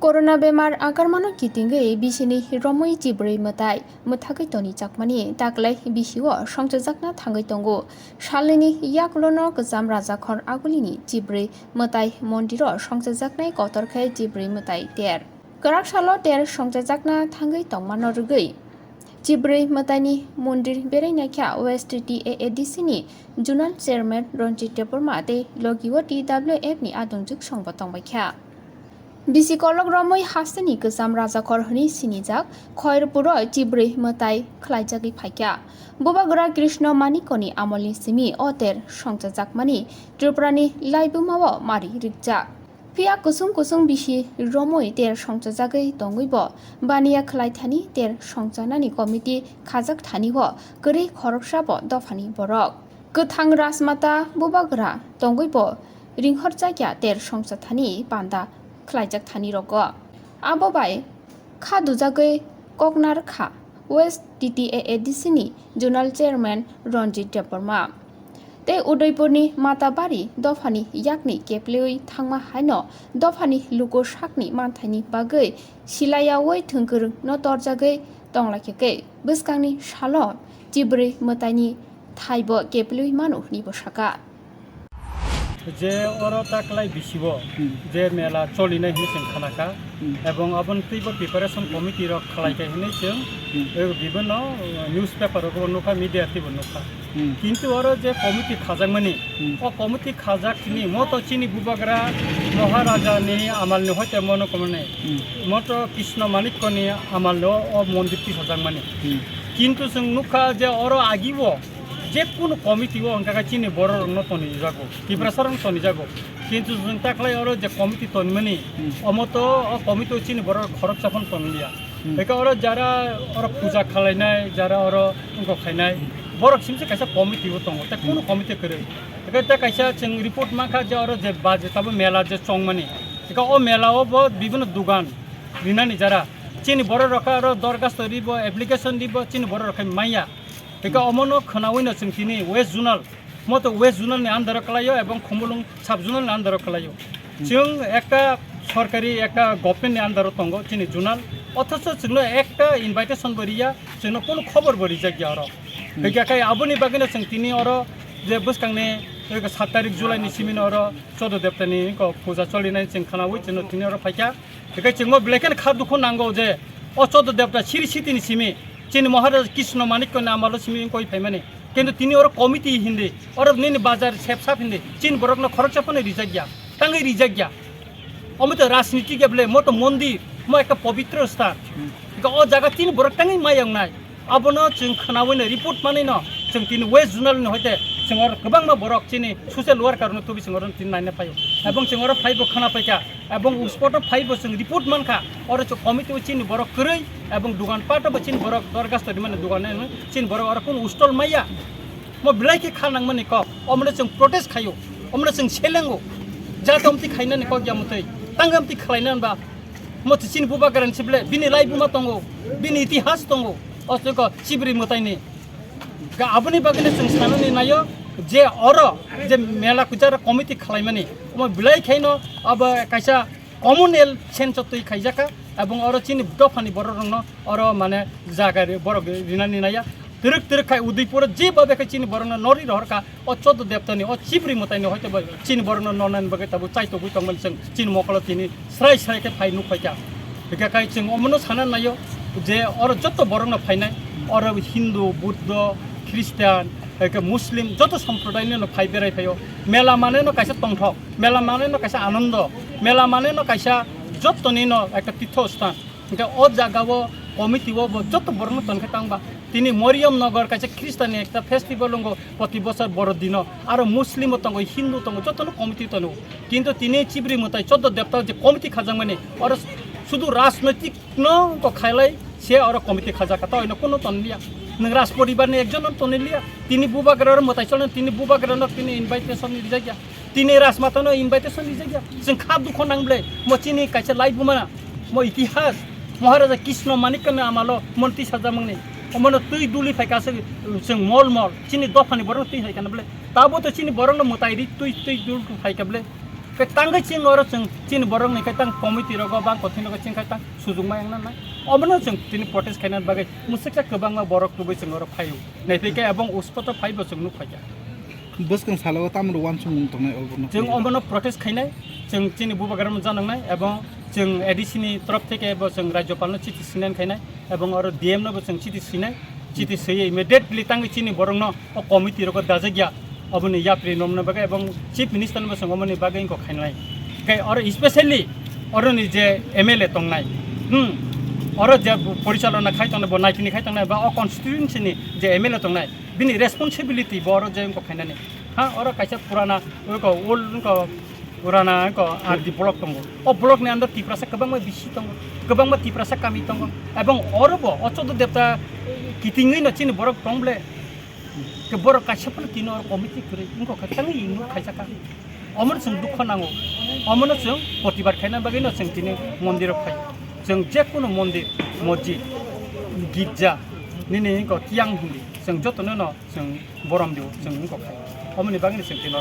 Corona bemar akar mano kitinge bisini romoi jibrei matai muthakai toni chakmani taklai bisiwo songjajakna thangai tongo shalini yaklono gajam rajakhor agulini jibrei matai mondiro songjajaknai kotorkhai jibrei matai ter karak salo ter songjajakna thangai tongmano rugei jibrei mataini mondir bereinaikha west TAADC ni junal chairman Ranjit Debbarma te logiwo TWF ni adongjuk songba tongbaikha Bisi kolok romoi hastani kesam raja korhani sinijak khoirpuro jibrei matai khlaijagi phaikya bobagra krishna manikoni amolni simi oter songjajakmani triprani laibumao mari rikja pia kusung kusung bisi romoi ter songjajagai tongoibo baniya khulaithani ter songjanani committee khajak thani bo gori khoroksabo Dophani Borok gothang rasmata bobagra tongoibo ringhorjakya ter songjathani panda Khlaijak thani rogo abo bai kha dujagai koknar kha west TAADC ni junal chairman Ranjit Debbarma te udaipurni matabari Dophani yakni keplei thangma haino Dophani luko shakni manthani bagai silayawai thungkur no torjagai tonglakeke biskangni shalo jibrei mataini thaibo keplei manu ni bosaka যে ওরা তাকলাই বিশিব যে মেলা চলিনে হিনেছেন খানাকা এবং অবন্তিব preparation committee rock খালাইকা হিনেছেন বিভিন্ন news paper নুখা মিডিয়াতিব নুখা কিন্তু ওরা যে committee খাজাকমানি ও committee খাজাক চিনি মতো চিনি বুবাগ্রা মহারাজানি আমালনি হইতে মনে কমনে মতো কৃষ্ণ মানিক্যনি আমালনি ও মন্দিরটি খাজাকমানি কিন্তু जों নুখা যে ওরা আগিব যে কোনো কমিটি অঙ্কা চিনি বড় তনি যাগো প্রিপারেশন তনি যাগো কিন্তু जों তাকলাই আর যে কমিটি তনমানি অমত কমিটি চিনি বড় খরচ যখন তনলিয়া একা আর যারা আর পূজা খালাইনাই যারা আর অঙ্ক খাইনাই বড় সিমসে কাইসা কমিটি দङ তা কোনো কমিটি করে একা তা কাইসা जों রিপোর্ট মাখা যে আর যে বাজে তবে মেলা যে চংমানি একা ও মেলাও বিভিন্ন দোকান বিনানি যারা চিনি বড় রকা আর দরখাস্ত দিব অ্যাপ্লিকেশন দিব চিনি বড় রকা মাইয়া Eka omono khanawino singtini West Zonal moto West Zonal ni andaro kalayo এবং Khumulwng sub zonal ni andaro kalayo जों একটা সরকারি একটা government ni andaro tongo chini zonal অথচ जोंनो একটা ইনভাইটেশন বরিয়া जोंनो কোনো খবর বরি জাগিয়া আর একা কাই আবনি বাগিনা singtini আর যে বসকাংনে 7 তারিখ জুলাই ni simin আর 14 দেবতানি ক পূজা চলিনাই जों খানাওই जोंनो তিনি আর ফাইকা একা जोंनो ব্লেকেন খাদুখো নাঙ্গো যে ও 14 দেবতা সিরি সিতিনি সিমি চিনি মহারাজ কৃষ্ণ মানিক্য নামালো সিমি কই ফাইমানে কিন্তু তিনি ওর কমিটি হিন্দে ওর নিন বাজার সেপসাপ হিন্দে চিন বরকন খরচাপনে রিজাগিয়া তাঙ্গই রিজাগিয়া অমিত রাজনীতি কেবলে মতো মন্দির ম একটা পবিত্র স্থান ও জায়গা তিন বরক তাঙ্গই মায়াং নাই আবনো जों खोनावैनो रिपोर्ट मानैनो जों तिन वेस्ट जोनाल हयते जों और गोबां बरक चिनि ससियेल वर्कार नो तुबि जों और तिन नायना फायो एबं जों और फाइबो खाना फायका एबं स्पट फाइबो जों रिपोर्ट मानखा और जो कमिटि चिनि बरक करै एबं दुकान पाट चिनि बरक दरगास्त माने दुकान चिनि बरक और कोन उस्टल माया म बिलाइके खानां माने क अमले जों प्रोटेस्ट खायो अमले जों सेलेंगो जातमति खाइनाने क ग्यामतै तांगामति खालायना बा म चिनि बुबा गारनसिबले बिनि लाइबुमा तंगो बिनि इतिहास तंगो অসুক শিবরি মতাইনি আপনি বাগিনে जों साननि नायो जे और जे मेला कुचार कमिटी खालायमानि म बिलाइ खाइनो अब काइसा कमनवेल्थ सेन्सतै खाइजाका एबं और चिनि दफानि बर रंग और माने जागा बर रिनानि नाया तिरक तिरक खाइ उदयपुर जे बाबेका चिनि बरन नरि रहरका ओ 14 देवतानि ओ शिबरि मताइनि हयतो चिनि बरन ननान बगे तबु चाइतो गुतंगमन जों चिनि मकल तिनि स्राय स्रायके फाइ नुफाइका बेका काइ जों अमनो साना नायो যে और যত বরণ ফাইনাই और हिंदू बुद्ध ख्रिस्टान मुस्लिम যত সম্প্রদায় নো ফাই বেরাই ফাইও মেলা মানে নো কাইসা তংথক মেলা মানে নো কাইসা আনন্দ মেলা মানে নো কাইসা যতনি নো একটা তীর্থস্থান এটা ও জায়গাও কমিটিও যত বরণ তনখে তাংবা তিনি মরিয়ম নগর কাইসা খ্রিস্টানি একটা ফেস্টিভ্যাল লঙ্গ প্রতি বছর বড় দিন আর মুসলিম তঙ্গ হিন্দু তঙ্গ যত কমিটি তনো কিন্তু তিনি চিবরি মতাই 14 দেবতা যে কমিটি খাজাং মানে আর শুধু রাজনৈতিক ন খাইলাই সে আর কমিটি খাজাকা তো অন্য কোনো তনলিয়া নং রাজ পরিবারনি একজন তনলিয়া তিনি বুবাগ্রার মতাই চলেন তিনি বুবাগ্রার তিনি ইনভাইটেশন দিজাগিয়া তিনি রাজমাতানো ইনভাইটেশন দিজাগিয়া जों खा दुख नांब्ले म चिनि काइसे लाइफ बुमाना म इतिहास महाराजा कृष्ण मानिकने आमालो मन्त्रि साजामंनि अमनो तुई दुली फाइकासे जों मल मल चिनि दफानि बरन तुई फाइकानब्ले ताबो तो चिनि बरन मताइरि तुई दुल फाइकाब्ले ke tangga cing oro cing borong ni ketang komiti rogo bang kotin rogo cing ketang sujung ma yang nana obno cing tini protest kainan bagai musiknya kebang ma borok tubuh cing oro payu naifike abang uspoto payu cing nu paja bus kang salo tam ruan sung tongnai obno cing obno protest kainai cing cini buba garam janang nai abang cing edisini trop থেকে ebo cing rajyopal no chiti sinan kainai abang oro DM no cing chiti sinai chiti seye immediately tangi cini borong no o komiti rogo dajagya oboni yapri nomna bagai abang chief minister no cing oboni bagai ko kainai kai oro especially oro ni je MLA tongnai oro je পরিচালনা খাইতনে বনাই কিনি খাইতনে বা অ constituency ni je MLA tongnai bini responsibility boro je ko khainani ha oro kaisa purana ko old ko purana ko ardi blok tongo o blok ni andar tiprasa kabang ma bisi tongo kabang ma tiprasa kami tongo ebong oro bo ochodo depta kitingui no chini borok tongble ke borok kaisa pun tino komiti kure ingko khatangi inu kaisa ka omor sung dukho nango omor sung protibar khaina bagai no sung tini mondir phai sung je kono mondir mosjid gidja nini ingko tiang hindi sung jotono no sung borom dio sung ingko khai omoni bagai sung tino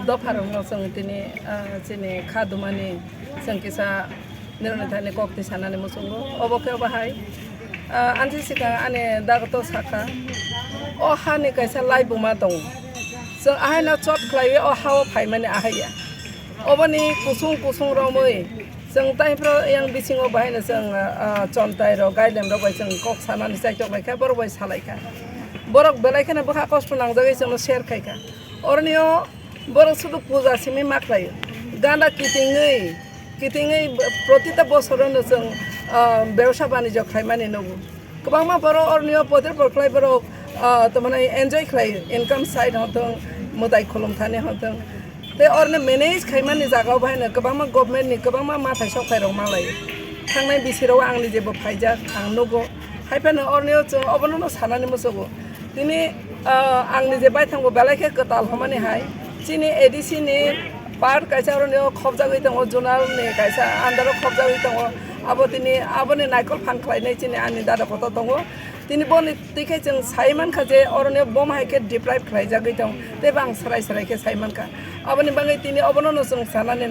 Dophani no sung tini sini khadumani sung kisa nirunithani kokti sanani musungo oboke bahai anti sika ane dagato saka o hani kaisa live buma dong so ahai na chot khlai o hawo phai mane ahaya obani kusung romoi sung tai pro yang bisingo bahai na sung chontai ro gaidem ro bai sung kok sanani sai tok laika bor bai salai ka borok belai kana bha kosto nangjagai sung share khai ka ornio borok sudu puja simi maklai ganda kitingei protita bosoron sung ব্যবসা বাণিজ্য খাইমানি নগু গোবাংমা বড় অরনিয় পদের বরখ্লাই বড় তোমানে enjoy খাই income side হতং মোদাই খুলুমথানি হতং তে অরনে manage খাইমানি জাগাव बाहायनो गोबांमा गभर्नमेन्टनि गोबांमा माथाय सखायराव मालाय थांनाय बिसोराव आंनि जेबो फायजा आं नगो खायफानो अरनियो जों अबननो सानानै मोसोगो दिनै आंनि जे बायथांगो बेलायखे गताल हमानि हाय चिनि एडिसिनि पार्ट कायसा अरनियो खबजागै दङ जुनारनि कायसा आन्दाराव खबजागै दङ aboni naikol fan khlainai chini ani dada kota tongo tini boni tikai jeng saiman kha je orone bom haike deprive khlaijagoi tong te bang sarai ke saiman ka aboni bangai tini obono no sung sanane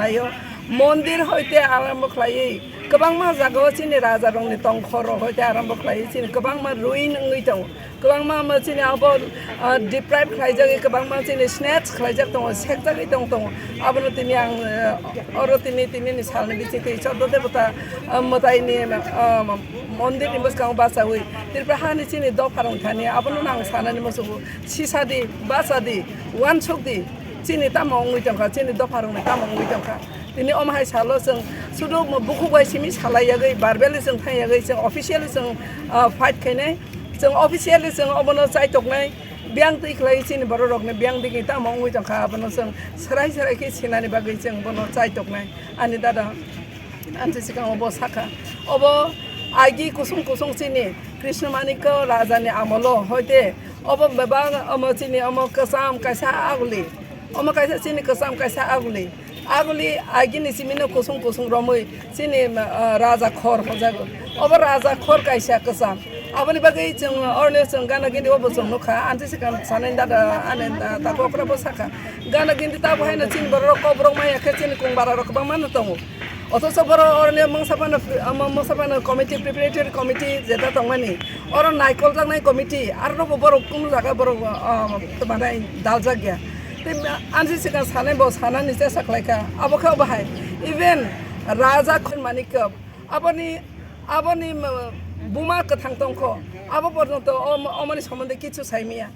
nayo mondir hoite arambo khlai kobang ma jago chini raja rongni tongkhoro hoite arambo khlai chini kobang ma ruin ngui tong kobang ma chini abo deprive khlaijagoi kobang ma chini snatch khlaijak tong sekjagoi tong abono tini ang oro tini ni salni bichite chodo debota motai ni mondir ni muskang basa hui tirprahani chini Dophani thani abono nang sanani musugu sisadi basadi wansukdi chini tamong ngui tong kha chini Dophani tamong ngui tong kha tini omhai salo sung sudu buku bai simi salaiyagai barbeli sung thaiyagai sung officially sung fight khainai sung officially sung obono chai toknai biang tei khlai chini borok ne biang digi tamong ngui tong kha abono sung sarai ke sinani bagai sung bono chai toknai ani dada anti sikang obo saka obo agi kusung chini Krishna Maniko rajani amolo hoite obo bebang omo chini omo kasam kaisa aguli omo kaisa chini kasam kaisa aguli agi ni simino kusung romoi chini raja khor hojago obo raja khor kaisa kasam aboni bagai chung orne chung gana gindi obo chung nokha anti sikang sanen dada anen ta kokra bo saka gana gindi ta bhaina chini borok kobrok maya khe chini kungbara rok bang man tongo অথচ বড় অরনে মংসাপানা committee preparatory committee যেটা তংমানি or নাইকল জানাই committee আর বড় কোন জায়গা বড় মানে দাল জাগিয়া আনসি সিগাं সানাय ब सानानि जे साखलायखा आबोखौ बाहाय इभेन राजा मानिक आबनि बुमा गोथां दंख आबो पर्यन्त अमानि सम्बन्धे किछु साइमिया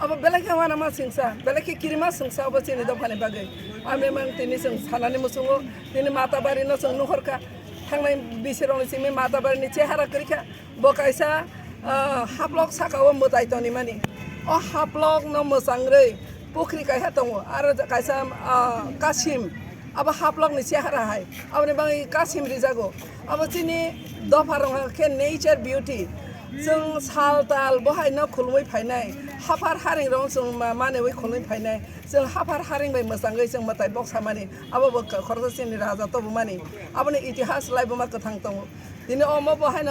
अब बेलायखे वाना मा सिंसा बेलायखे किरिमा सिंसा अब चिनि Dophani बागै आमे मान तिनि जों सानानि मुसुङो तिनि माताबारि न जों नुहरखा थांनाय बिसोरावनि सिमि माताबारिनि चेहारा करिखा बकायसा हाब्लक साकाव मोदायतनि मानि अ हाब्लक न मोजांरै पुख्रि कायहा दङ आरो कायसा कासिम अब हाब्लकनि चेहारा हाय आबनि बाङै कासिम रिजागो अब चिनि Dophani के नेचार बिउटी जों साल ताल बहाय न खुलमै फायनाय हाफार हारिं रं जों माने बै खुलमै फायनाय जों हाफार हारिं बाय मोजाङै जों मताय बक्सा मानि आबो खरसासिनि राजा तबो मानि आबनि इतिहास लाइबमा गोथां दङ दिनै अम बहाय न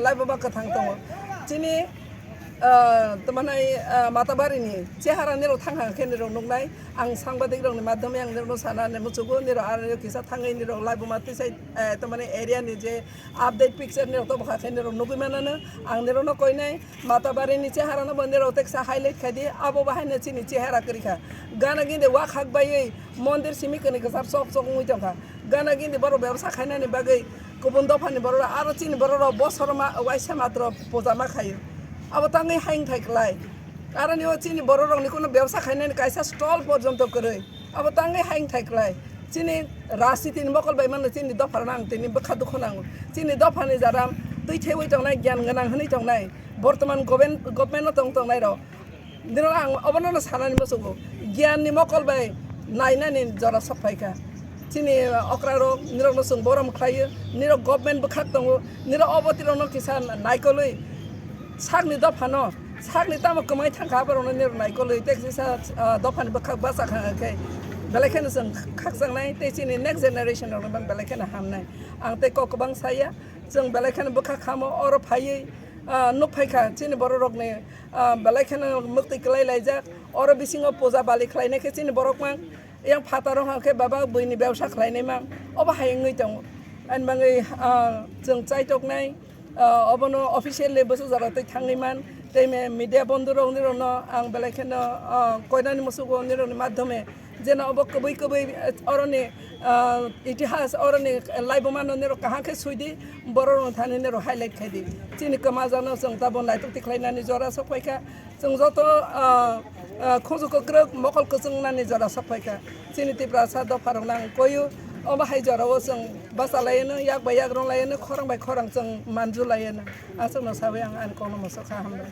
लाइबमा गोथां दङ दिनै tamanai matabari ni chehara nero thangha khenero nungnai ang sangbadik rong ni madhyame ang nero sana ne muchugo nero aryo kisa thangai nero live mati sai tamanai area ni je update picture nero to bha khenero nugimanana ang nero no koinai matabari ni chehara no nero teksa highlight khadi abo bahai ne chini chehara krikha gana ginde wa khak bai mondir simi kani kasar sok sok ngui tangka gana ginde baro ব্যবসা খাইনা ni bagai kubun Dophani baro aro chini baro bosor ma waisa matro pojama khayo abo tangai haing thaiklai karon yo chini boro rong ni kono ব্যবসা খাইনা ni kaisa stall porjonto koroi abo tangai haing thaiklai chini rasi tin mokol bai man chini Dophani nang tini bakha dukhonang chini Dophani jaram tui thewai tongnai gyan ganang hni tongnai বর্তমান government tongtongnai ro dino ang obono sanani mosugo gyan ni mokol bai naina ni jora saphaika chini okraro nirok no sung boram khlayo nirok government bukhak tongo nirok obotiro no kisan naikoloi sakni Dophano sakni tamo kamai thangka barono nirok naikoloi teksisa Dophani bukhak basa khangkai belakhen sung khaksangnai te chini next generation ro bang belakhen hamnai ang te kokbang saya jeng belakhen bukhak khamo oro phai nuk phaika chini borok rok ne belakhen mukti klai laijak oro bisingo poja bali khlaine ke chini borok mang yang fataro hangke baba buini ব্যবসা khlaine mang oba hayengui tong an bangai jeng chaitok nai obono official level jara tai thangai man teime media bonduro nirono ang belakhen koinani musugo nironi madhyame jena obo koboi koboi oroni ইতিহাস oroni live man nero kahake suidi borong thani nero highlight khadi chini kama jano jeng tabon laitok tikhlainani jora saphaika jeng joto khojo kokrok mokol kusung nani jora saphaika chini tiprasa Dophani nang koyu oba hai jora o jeng basalayeno yak bai yak rong layeno khorang bai khorang jeng manju layeno asung no sawe ang an kono mosa khamna